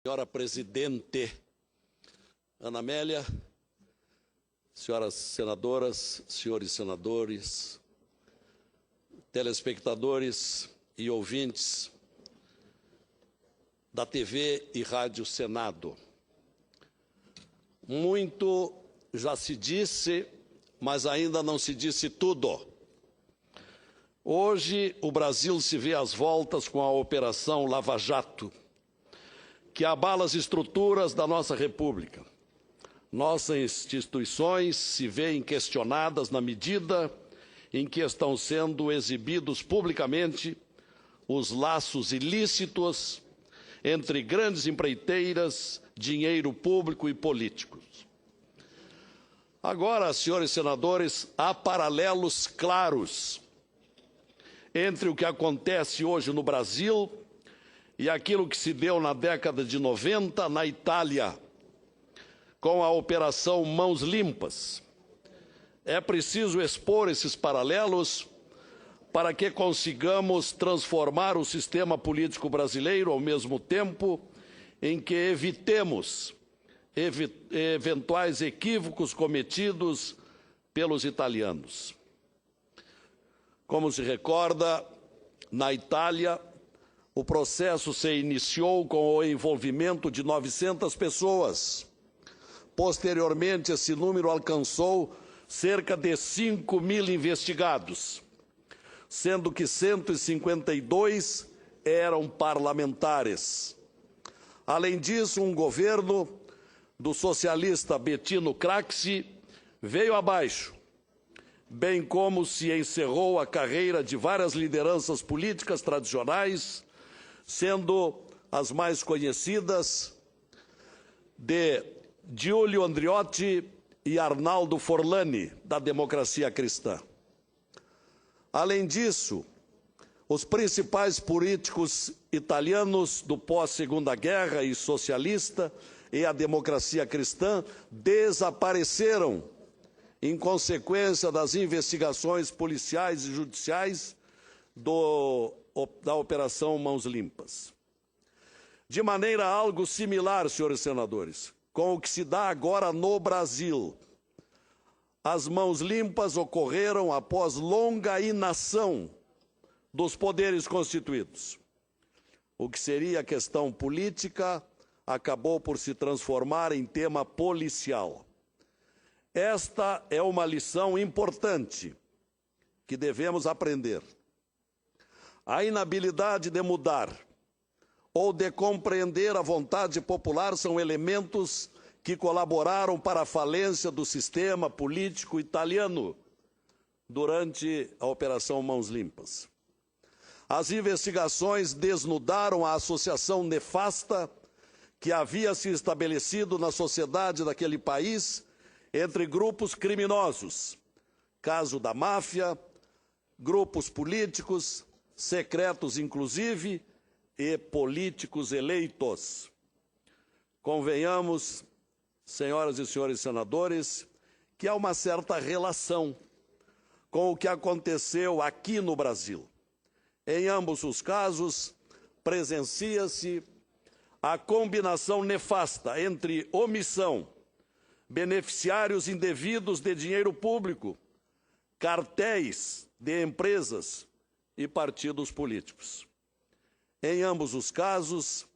Senhora Presidente Ana Amélia, senhoras senadoras, senhores senadores, telespectadores e ouvintes da TV e Rádio Senado. Muito já se disse, mas ainda não se disse tudo. Hoje, o Brasil se vê às voltas com a Operação Lava Jato, que abala as estruturas da nossa República. Nossas instituições se veem questionadas na medida em que estão sendo exibidos publicamente os laços ilícitos entre grandes empreiteiras, dinheiro público e políticos. Agora, senhores senadores, há paralelos claros entre o que acontece hoje no Brasil e aquilo que se deu na década de 90 na Itália, com a Operação Mãos Limpas. É preciso expor esses paralelos para que consigamos transformar o sistema político brasileiro ao mesmo tempo em que evitemos eventuais equívocos cometidos pelos italianos. Como se recorda, na Itália, o processo se iniciou com o envolvimento de 900 pessoas. Posteriormente, esse número alcançou cerca de 5.000 investigados, sendo que 152 eram parlamentares. Além disso, um governo do socialista Bettino Craxi veio abaixo, bem como se encerrou a carreira de várias lideranças políticas tradicionais, sendo as mais conhecidas de Giulio Andreotti e Arnaldo Forlani, da Democracia Cristã. Além disso, os principais políticos italianos do pós-Segunda Guerra e socialista e a Democracia Cristã desapareceram em consequência das investigações policiais e judiciais da Operação Mãos Limpas. De maneira algo similar, senhores senadores, com o que se dá agora no Brasil. As mãos limpas ocorreram após longa inação dos poderes constituídos. O que seria questão política acabou por se transformar em tema policial. Esta é uma lição importante que devemos aprender. A inabilidade de mudar ou de compreender a vontade popular são elementos que colaboraram para a falência do sistema político italiano durante a Operação Mãos Limpas. As investigações desnudaram a associação nefasta que havia se estabelecido na sociedade daquele país entre grupos criminosos, caso da máfia, grupos políticos, secretos inclusive, e políticos eleitos. Convenhamos, senhoras e senhores senadores, que há uma certa relação com o que aconteceu aqui no Brasil. Em ambos os casos, presencia-se a combinação nefasta entre omissão, beneficiários indevidos de dinheiro público, cartéis de empresas e partidos políticos. Em ambos os casos,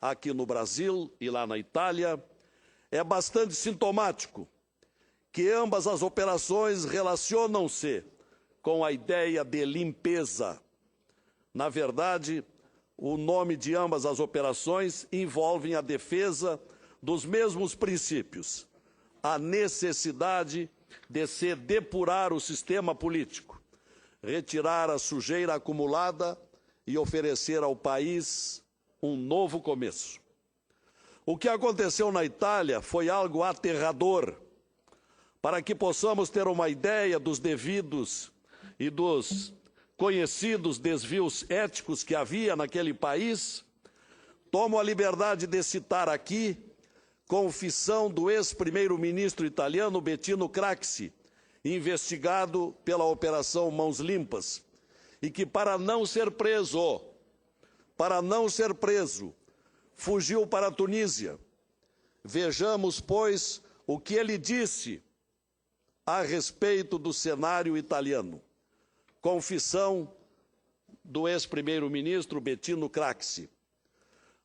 aqui no Brasil e lá na Itália, é bastante sintomático que ambas as operações relacionam-se com a ideia de limpeza. Na verdade, o nome de ambas as operações envolve a defesa dos mesmos princípios, a necessidade de se depurar o sistema político, retirar a sujeira acumulada e oferecer ao país um novo começo. O que aconteceu na Itália foi algo aterrador. Para que possamos ter uma ideia dos devidos e dos conhecidos desvios éticos que havia naquele país, tomo a liberdade de citar aqui confissão do ex-primeiro-ministro italiano Bettino Craxi, investigado pela Operação Mãos Limpas, e que para não ser preso, fugiu para a Tunísia. Vejamos, pois, o que ele disse a respeito do cenário italiano. Confissão do ex-primeiro-ministro Bettino Craxi.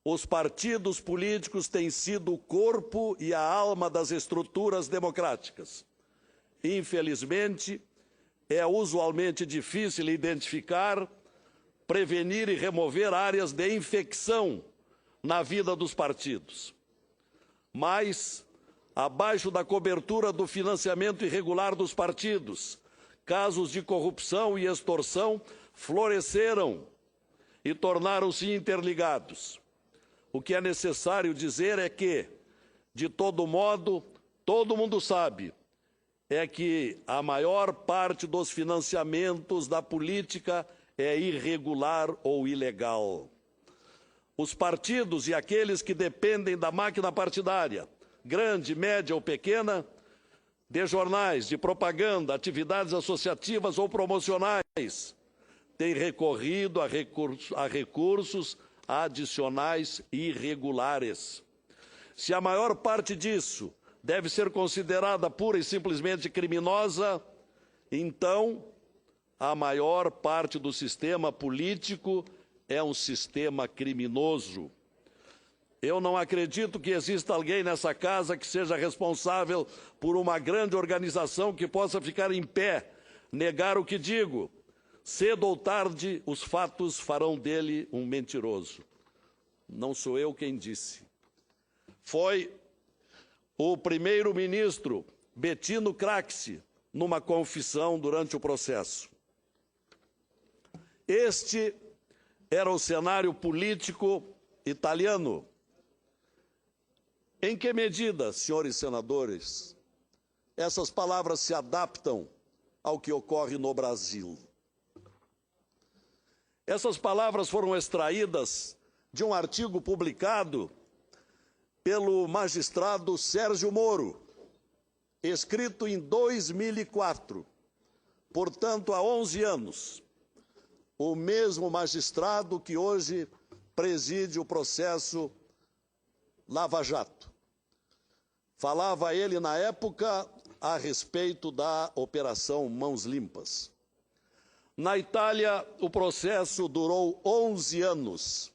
Os partidos políticos têm sido o corpo e a alma das estruturas democráticas. Infelizmente, é usualmente difícil identificar, prevenir e remover áreas de infecção na vida dos partidos. Mas, abaixo da cobertura do financiamento irregular dos partidos, casos de corrupção e extorsão floresceram e tornaram-se interligados. O que é necessário dizer é que, de todo modo, todo mundo sabe, é que a maior parte dos financiamentos da política é irregular ou ilegal. Os partidos e aqueles que dependem da máquina partidária, grande, média ou pequena, de jornais, de propaganda, atividades associativas ou promocionais, têm recorrido a recursos adicionais irregulares. Se a maior parte disso deve ser considerada pura e simplesmente criminosa, então a maior parte do sistema político é um sistema criminoso. Eu não acredito que exista alguém nessa casa que seja responsável por uma grande organização que possa ficar em pé, negar o que digo. Cedo ou tarde, os fatos farão dele um mentiroso. Não sou eu quem disse. Foi o primeiro-ministro Bettino Craxi, numa confissão durante o processo. Este era o cenário político italiano. Em que medida, senhores senadores, essas palavras se adaptam ao que ocorre no Brasil? Essas palavras foram extraídas de um artigo publicado pelo magistrado Sérgio Moro, escrito em 2004, portanto, há 11 anos. O mesmo magistrado que hoje preside o processo Lava Jato. Falava ele, na época, a respeito da Operação Mãos Limpas. Na Itália, o processo durou 11 anos.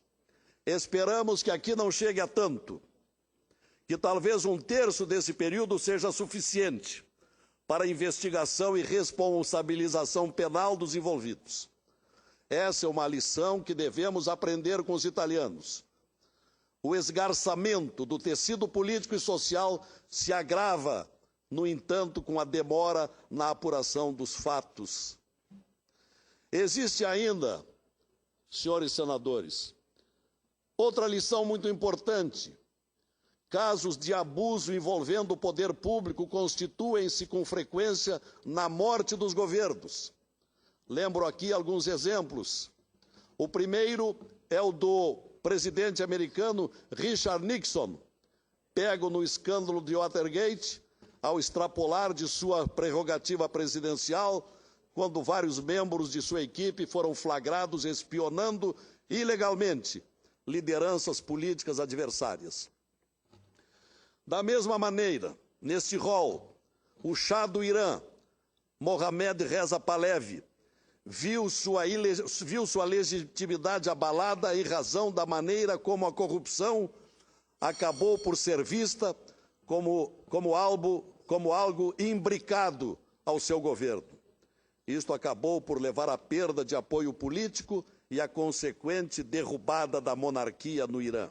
Esperamos que aqui não chegue a tanto, que talvez um terço desse período seja suficiente para investigação e responsabilização penal dos envolvidos. Essa é uma lição que devemos aprender com os italianos. O esgarçamento do tecido político e social se agrava, no entanto, com a demora na apuração dos fatos. Existe ainda, senhores senadores, outra lição muito importante. Casos de abuso envolvendo o poder público constituem-se com frequência na morte dos governos. Lembro aqui alguns exemplos. O primeiro é o do presidente americano Richard Nixon, pego no escândalo de Watergate, ao extrapolar de sua prerrogativa presidencial, quando vários membros de sua equipe foram flagrados espionando ilegalmente lideranças políticas adversárias. Da mesma maneira, neste rol, o Shah do Irã, Mohammad Reza Pahlavi, viu sua legitimidade abalada em razão da maneira como a corrupção acabou por ser vista como algo imbricado ao seu governo. Isto acabou por levar à perda de apoio político e à consequente derrubada da monarquia no Irã.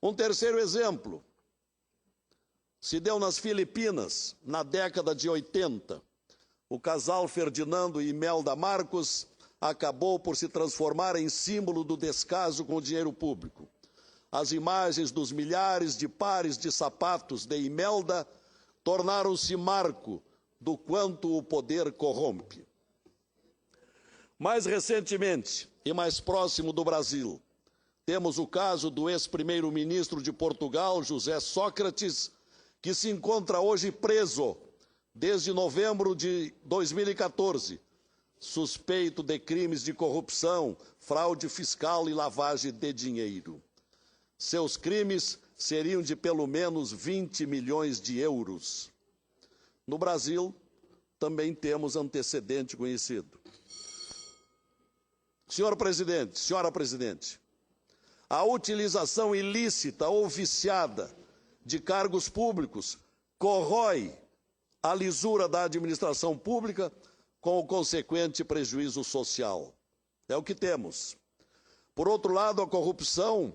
Um terceiro exemplo se deu nas Filipinas, na década de 80. O casal Ferdinando e Imelda Marcos acabou por se transformar em símbolo do descaso com o dinheiro público. As imagens dos milhares de pares de sapatos de Imelda tornaram-se marco do quanto o poder corrompe. Mais recentemente, e mais próximo do Brasil, temos o caso do ex-primeiro-ministro de Portugal, José Sócrates, que se encontra hoje preso desde novembro de 2014, suspeito de crimes de corrupção, fraude fiscal e lavagem de dinheiro. Seus crimes seriam de pelo menos 20 milhões de euros. No Brasil, também temos antecedente conhecido. Senhor presidente, senhora presidente, a utilização ilícita ou viciada de cargos públicos corrói a lisura da administração pública com o consequente prejuízo social. É o que temos. Por outro lado, a corrupção,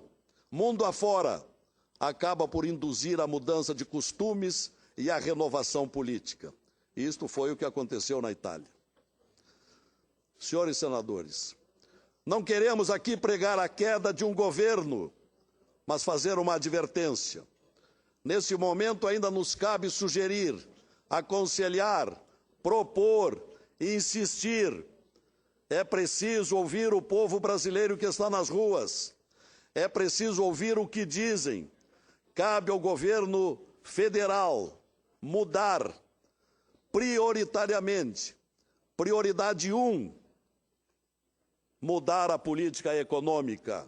mundo afora, acaba por induzir a mudança de costumes e a renovação política. Isto foi o que aconteceu na Itália. Senhores senadores, não queremos aqui pregar a queda de um governo, mas fazer uma advertência. Nesse momento ainda nos cabe sugerir, aconselhar, propor e insistir. É preciso ouvir o povo brasileiro que está nas ruas. É preciso ouvir o que dizem. Cabe ao governo federal mudar prioritariamente. Prioridade 1, mudar a política econômica,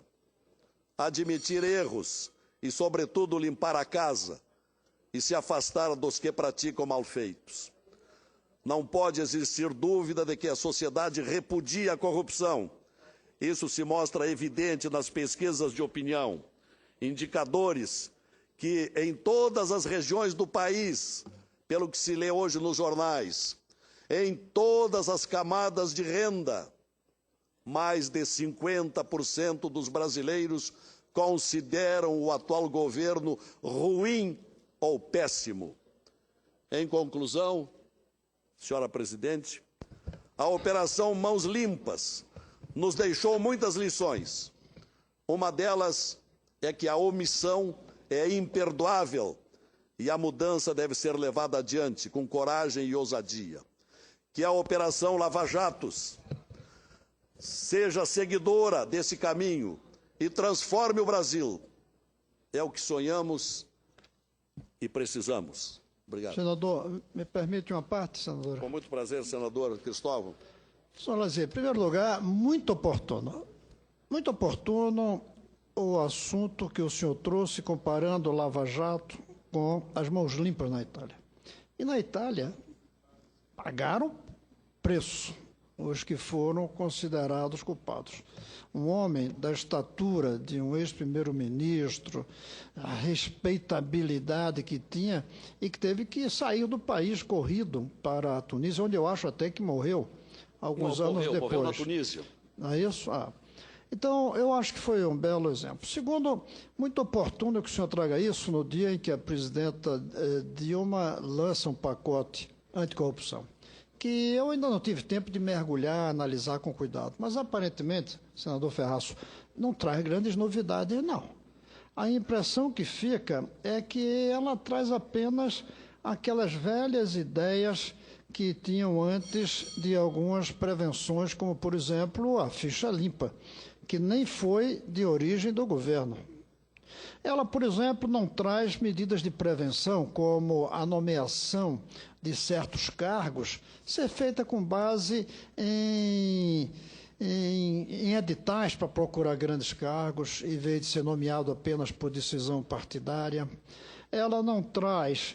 admitir erros e, sobretudo, limpar a casa e se afastar dos que praticam malfeitos. Não pode existir dúvida de que a sociedade repudia a corrupção. Isso se mostra evidente nas pesquisas de opinião, indicadores que em todas as regiões do país, pelo que se lê hoje nos jornais, em todas as camadas de renda, mais de 50% dos brasileiros consideram o atual governo ruim ou péssimo. Em conclusão, senhora presidente, a Operação Mãos Limpas nos deixou muitas lições. Uma delas é que a omissão é imperdoável e a mudança deve ser levada adiante com coragem e ousadia. Que a Operação Lava Jatos seja seguidora desse caminho e transforme o Brasil. É o que sonhamos e precisamos. Obrigado. Senador, me permite uma parte, senador? Com muito prazer, senador Cristóvão. Senhor Lazier, em primeiro lugar, muito oportuno o assunto que o senhor trouxe comparando o Lava Jato com as mãos limpas na Itália. E na Itália, pagaram preço os que foram considerados culpados. Um homem da estatura de um ex-primeiro-ministro, a respeitabilidade que tinha e que teve que sair do país corrido para a Tunísia, onde eu acho até que morreu alguns anos depois. Morreu na Tunísia. Não é isso? Então, eu acho que foi um belo exemplo. Segundo, muito oportuno que o senhor traga isso no dia em que a presidenta Dilma lança um pacote anticorrupção, que eu ainda não tive tempo de mergulhar, analisar com cuidado. Mas, aparentemente, senador Ferraço, não traz grandes novidades, não. A impressão que fica é que ela traz apenas aquelas velhas ideias que tinham antes de algumas prevenções, como, por exemplo, a ficha limpa, que nem foi de origem do governo. Ela, por exemplo, não traz medidas de prevenção, como a nomeação de certos cargos ser feita com base em editais para procurar grandes cargos, em vez de ser nomeado apenas por decisão partidária. Ela não traz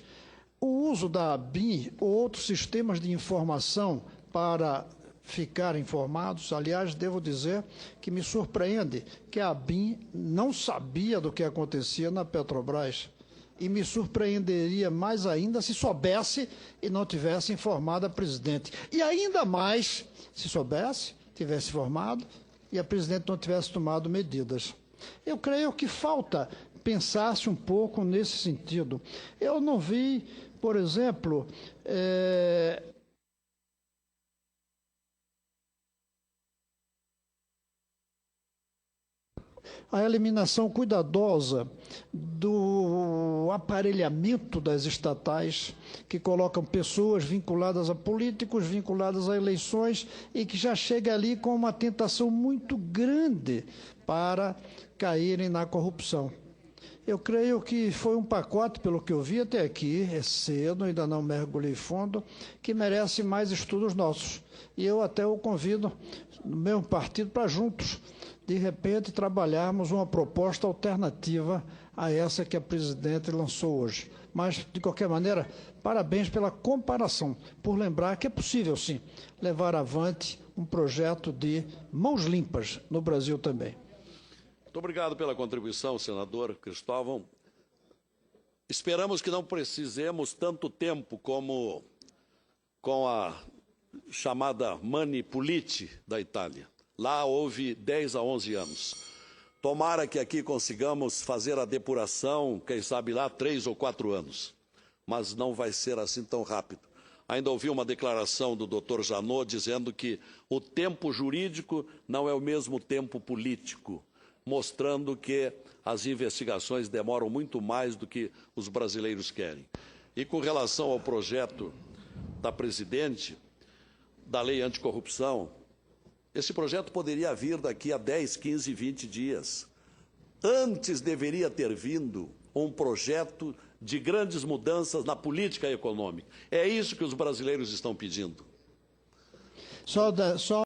o uso da ABIN ou outros sistemas de informação para ficar informados. Aliás, devo dizer que me surpreende que a ABIN não sabia do que acontecia na Petrobras. E me surpreenderia mais ainda se soubesse e não tivesse informado a presidente. E ainda mais se soubesse, tivesse informado e a presidente não tivesse tomado medidas. Eu creio que falta pensar-se um pouco nesse sentido. Eu não vi, por exemplo, a eliminação cuidadosa do aparelhamento das estatais, que colocam pessoas vinculadas a políticos, vinculadas a eleições, e que já chega ali com uma tentação muito grande para caírem na corrupção. Eu creio que foi um pacote, pelo que eu vi até aqui, é cedo, ainda não mergulhei fundo, que merece mais estudos nossos. E eu até o convido, no meu partido, para juntos de repente, trabalharmos uma proposta alternativa a essa que a presidente lançou hoje. Mas, de qualquer maneira, parabéns pela comparação, por lembrar que é possível, sim, levar avante um projeto de mãos limpas no Brasil também. Muito obrigado pela contribuição, senador Cristóvão. Esperamos que não precisemos tanto tempo como com a chamada Mani Puliti da Itália. Lá houve 10 a 11 anos. Tomara que aqui consigamos fazer a depuração, quem sabe lá, 3 ou 4 anos. Mas não vai ser assim tão rápido. Ainda ouvi uma declaração do Dr. Janot dizendo que o tempo jurídico não é o mesmo tempo político, mostrando que as investigações demoram muito mais do que os brasileiros querem. E com relação ao projeto da presidente, da lei anticorrupção, esse projeto poderia vir daqui a 10, 15, 20 dias. Antes deveria ter vindo um projeto de grandes mudanças na política econômica. É isso que os brasileiros estão pedindo. Só